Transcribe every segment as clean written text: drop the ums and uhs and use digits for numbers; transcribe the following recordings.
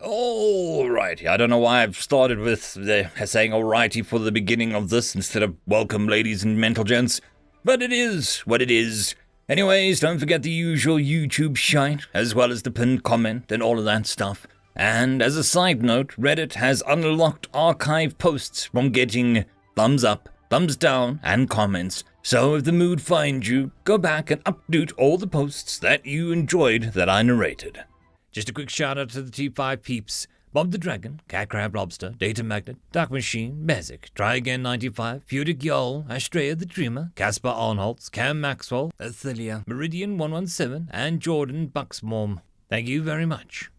Alrighty, I don't know why I've started with saying alrighty for the beginning of this instead of welcome ladies and mental gents, but it is what it is. Anyways, don't forget the usual YouTube shite, as well as the pinned comment and all of that stuff. And as a side note, Reddit has unlocked archive posts from getting thumbs up, thumbs down, and comments. So if the mood finds you, go back and update all the posts that you enjoyed that I narrated. Just a quick shout out to the T5 peeps: Bob the Dragon, Cat Crab Lobster, Data Magnet, Dark Machine, Bezic, Try Again 95, Fudic Yol, Astrea the Dreamer, Casper Arnholtz, Cam Maxwell, Ithilia, Meridian 117, and Jordan Bucksmorm. Thank you very much.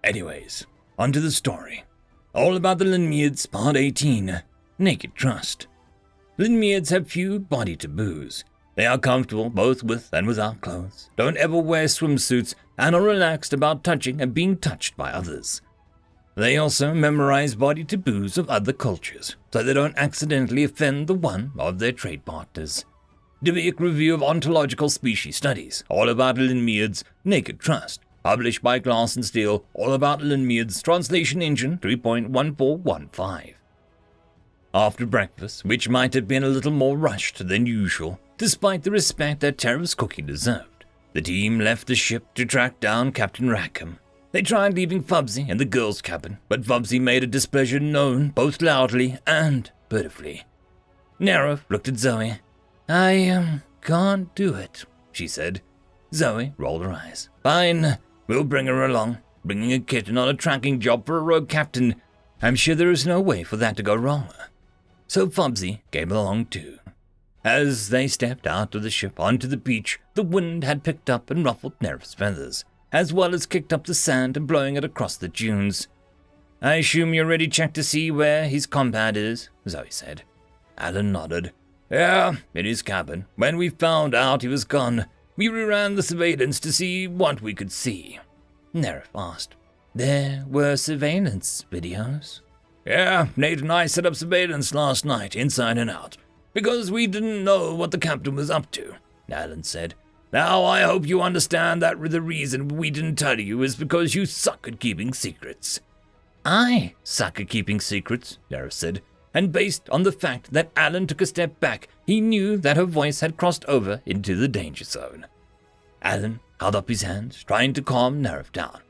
Anyways, onto the story. All about the Lynaeids, Part 18, Naked Trust. Lynaeids have few body taboos. They are comfortable both with and without clothes, don't ever wear swimsuits, and are relaxed about touching and being touched by others. They also memorize body taboos of other cultures, so they don't accidentally offend the one of their trade partners. Divic Review of Ontological Species Studies, all about Lynaeids, Naked Trust, published by Glass and Steel, all about Lynaeids, Translation Engine 3.1415. After breakfast, which might have been a little more rushed than usual, despite the respect that Terra's cooking deserved, the team left the ship to track down Captain Rackham. They tried leaving Fubsy in the girls' cabin, but Fubsy made her displeasure known both loudly and pitifully. Nerif looked at Zoe. I can't do it, she said. Zoe rolled her eyes. Fine, we'll bring her along. Bringing a kitten on a tracking job for a rogue captain. I'm sure there is no way for that to go wrong. So Fubsy came along too. As they stepped out of the ship onto the beach, the wind had picked up and ruffled Nerif's feathers, as well as kicked up the sand and blowing it across the dunes. I assume you already checked to see where his comrade is, Zoe said. Alan nodded. Yeah, in his cabin. When we found out he was gone, we reran the surveillance to see what we could see. Nerif asked. There were surveillance videos? Yeah, Nate and I set up surveillance last night, inside and out, because we didn't know what the captain was up to, Alan said. Now I hope you understand that the reason we didn't tell you is because you suck at keeping secrets. I suck at keeping secrets, Nerif said, and based on the fact that Alan took a step back, he knew that her voice had crossed over into the danger zone. Alan held up his hands, trying to calm Nerif down.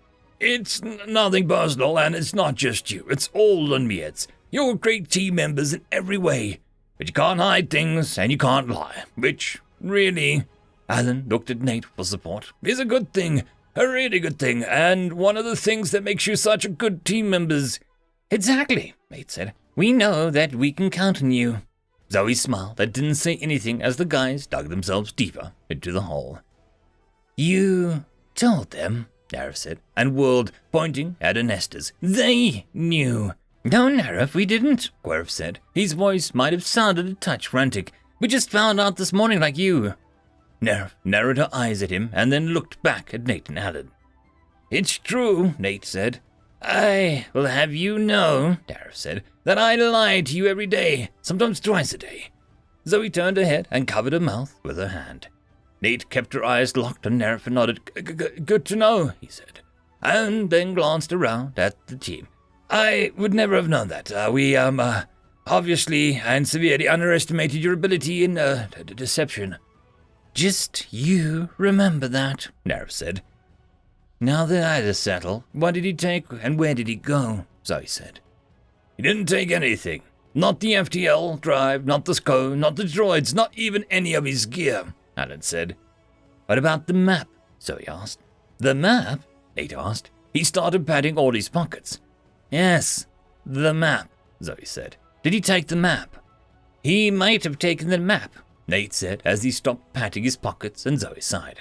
It's nothing personal, and it's not just you. It's all Lynaeids. You're great team members in every way. But you can't hide things, and you can't lie. Which, really, Alan looked at Nate for support, is a good thing. A really good thing, and one of the things that makes you such a good team members. Exactly, Nate said. We know that we can count on you. Zoe smiled and didn't say anything as the guys dug themselves deeper into the hole. You told them, Nerif said, and whirled, pointing at Anestas. They knew. No, Nerif, we didn't, Querf said. His voice might have sounded a touch frantic. We just found out this morning like you. Nerif narrowed her eyes at him and then looked back at Nate and Alan. It's true, Nate said. I will have you know, Nerif said, that I lie to you every day, sometimes twice a day. Zoe turned her head and covered her mouth with her hand. Nate kept her eyes locked on Nerif and nodded. Good to know, he said, and then glanced around at the team. I would never have known that. We obviously and severely underestimated your ability in deception. Just you remember that, Nerif said. Now that is settled, what did he take and where did he go? Zoe said. He didn't take anything. Not the FTL drive, not the SCO, not the droids, not even any of his gear, Alan said. What about the map? Zoe asked. The map? Nate asked. He started patting all his pockets. Yes, the map, Zoe said. Did he take the map? He might have taken the map, Nate said as he stopped patting his pockets, and Zoe sighed.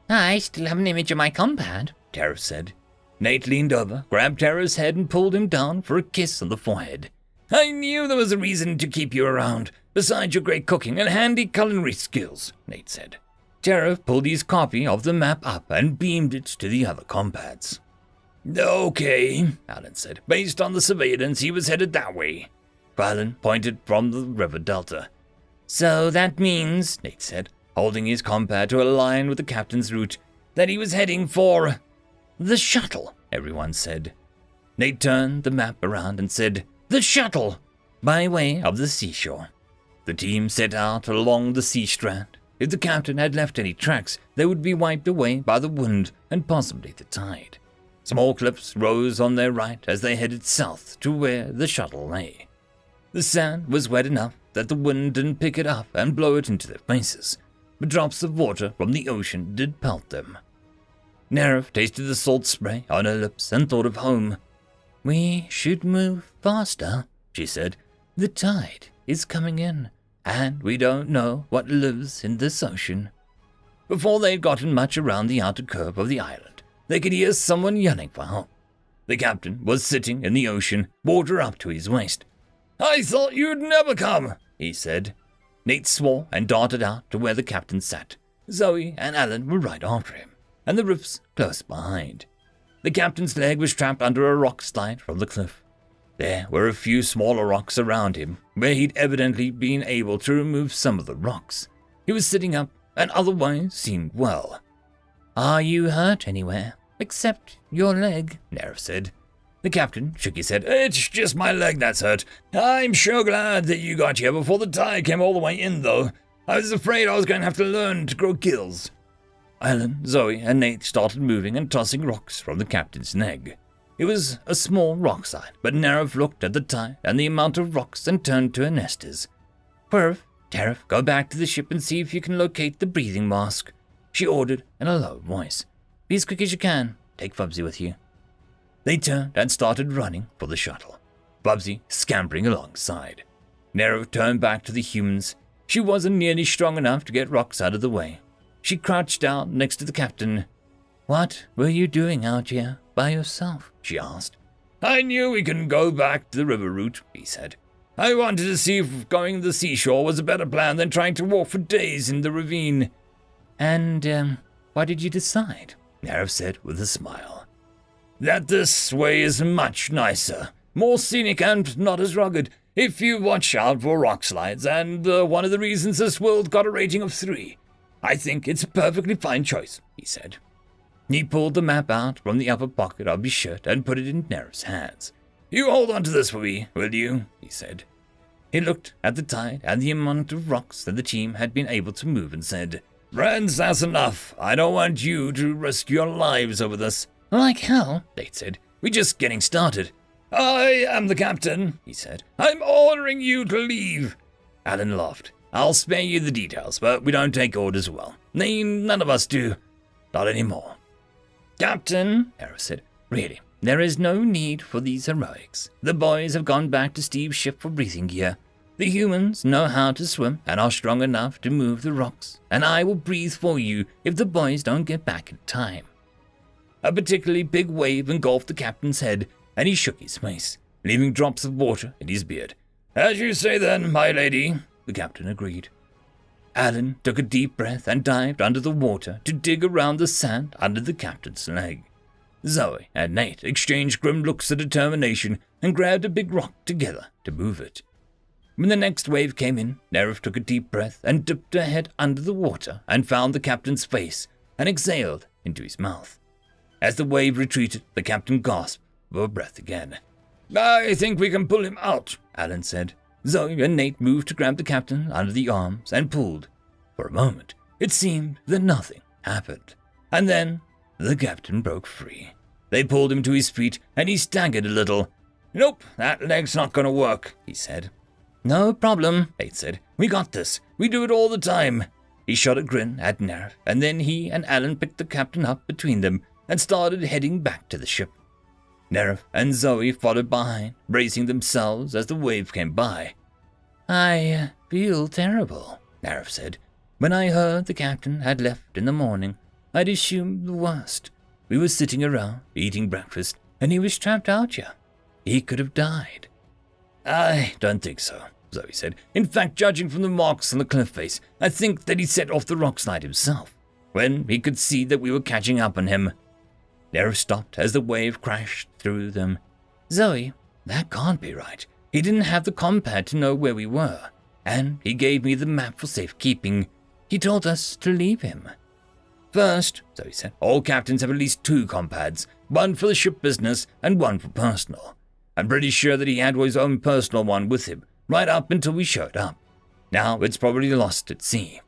I still have an image of my comrade, Tara said. Nate leaned over, grabbed Tara's head and pulled him down for a kiss on the forehead. I knew there was a reason to keep you around, besides your great cooking and handy culinary skills, Nate said. Tara pulled his copy of the map up and beamed it to the other comrades. Okay, Alan said. Based on the surveillance, he was headed that way. Alan pointed from the river delta. So that means, Nate said, holding his comrade to align with the captain's route, that he was heading for the shuttle, everyone said. Nate turned the map around and said, "The shuttle!" by way of the seashore. The team set out along the sea strand. If the captain had left any tracks, they would be wiped away by the wind and possibly the tide. Small cliffs rose on their right as they headed south to where the shuttle lay. The sand was wet enough that the wind didn't pick it up and blow it into their faces, but drops of water from the ocean did pelt them. Nerif tasted the salt spray on her lips and thought of home. "We should move faster," she said. "The tide is coming in, and we don't know what lives in this ocean." Before they had gotten much around the outer curve of the island, they could hear someone yelling for help. The captain was sitting in the ocean, water up to his waist. "I thought you'd never come," he said. Nate swore and darted out to where the captain sat. Zoe and Alan were right after him, and the riffs close behind. The captain's leg was trapped under a rock slide from the cliff. There were a few smaller rocks around him, where he'd evidently been able to remove some of the rocks. He was sitting up and otherwise seemed well. "Are you hurt anywhere, except your leg?" Nerif said. The captain shook his head. "It's just my leg that's hurt. I'm sure glad that you got here before the tide came all the way in, though. I was afraid I was going to have to learn to grow gills." Alan, Zoe, and Nate started moving and tossing rocks from the captain's leg. It was a small rock slide, but Nerif looked at the tide and the amount of rocks and turned to Anestes. "Quirf, Terif, go back to the ship and see if you can locate the breathing mask," she ordered in a low voice. "Be as quick as you can. Take Fubsy with you." They turned and started running for the shuttle, Bubsy scampering alongside. Nerif turned back to the humans. She wasn't nearly strong enough to get rocks out of the way. She crouched down next to the captain. "What were you doing out here by yourself?" she asked. "I knew we couldn't go back to the river route," he said. "I wanted to see if going to the seashore was a better plan than trying to walk for days in the ravine." "And, why did you decide?" Nerif said with a smile. "That this way is much nicer, more scenic and not as rugged, if you watch out for rock slides, and one of the reasons this world got a rating of 3. I think it's a perfectly fine choice," he said. He pulled the map out from the upper pocket of his shirt and put it in Nerif's hands. "You hold on to this for me, will you?" he said. He looked at the tide and the amount of rocks that the team had been able to move and said, "Friends, that's enough. I don't want you to risk your lives over this." "Like hell," Nate said. "We're just getting started." "I am the captain," he said. "I'm ordering you to leave." Alan laughed. "I'll spare you the details, but we don't take orders well. None of us do. Not anymore." "Captain," Harris said, "really, there is no need for these heroics. The boys have gone back to Steve's ship for breathing gear. The humans know how to swim and are strong enough to move the rocks, and I will breathe for you if the boys don't get back in time." A particularly big wave engulfed the captain's head, and he shook his face, leaving drops of water in his beard. "As you say then, my lady," the captain agreed. Alan took a deep breath and dived under the water to dig around the sand under the captain's leg. Zoe and Nate exchanged grim looks of determination and grabbed a big rock together to move it. When the next wave came in, Nerif took a deep breath and dipped her head under the water and found the captain's face and exhaled into his mouth. As the wave retreated, the captain gasped for breath again. "I think we can pull him out," Alan said. Zoe and Nate moved to grab the captain under the arms and pulled. For a moment, it seemed that nothing happened. And then, the captain broke free. They pulled him to his feet, and he staggered a little. "Nope, that leg's not going to work," he said. "No problem," Nate said. "We got this. We do it all the time." He shot a grin at Nerif, and then he and Alan picked the captain up between them and started heading back to the ship. Nerif and Zoe followed behind, bracing themselves as the wave came by. "I feel terrible," Nerif said. "When I heard the captain had left in the morning, I'd assumed the worst. We were sitting around, eating breakfast, and he was trapped out here. He could have died." "I don't think so," Zoe said. "In fact, judging from the marks on the cliff face, I think that he set off the rock slide himself, when he could see that we were catching up on him." Nerif stopped as the wave crashed through them. "Zoe, that can't be right. He didn't have the compad to know where we were, and he gave me the map for safekeeping. He told us to leave him." "First," Zoe said, "all captains have at least 2 compads. One for the ship business and one for personal. I'm pretty sure that he had his own personal one with him, right up until we showed up. Now it's probably lost at sea.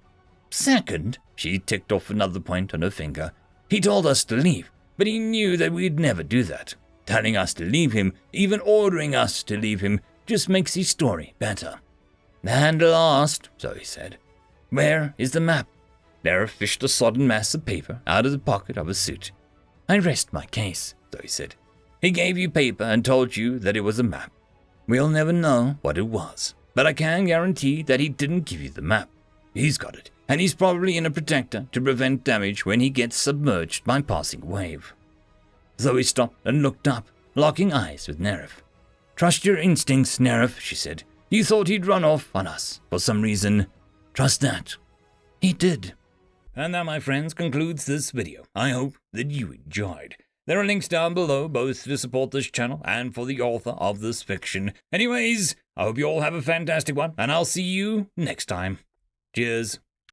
Second, she ticked off another point on her finger, he told us to leave, but he knew that we'd never do that. Telling us to leave him, even ordering us to leave him, just makes his story better. And last, so he said, where is the map? Nerif fished a sodden mass of paper out of the pocket of his suit. I rest my case, so he said. He gave you paper and told you that it was a map. We'll never know what it was, but I can guarantee that he didn't give you the map. He's got it, and he's probably in a protector to prevent damage when he gets submerged by passing wave. Zoe stopped and looked up, locking eyes with Nerif. Trust your instincts, Nerif, she said. You thought he'd run off on us for some reason. Trust that. He did. And that, my friends, concludes this video. I hope that you enjoyed. There are links down below, both to support this channel and for the author of this fiction. Anyways, I hope you all have a fantastic one, and I'll see you next time. Cheers.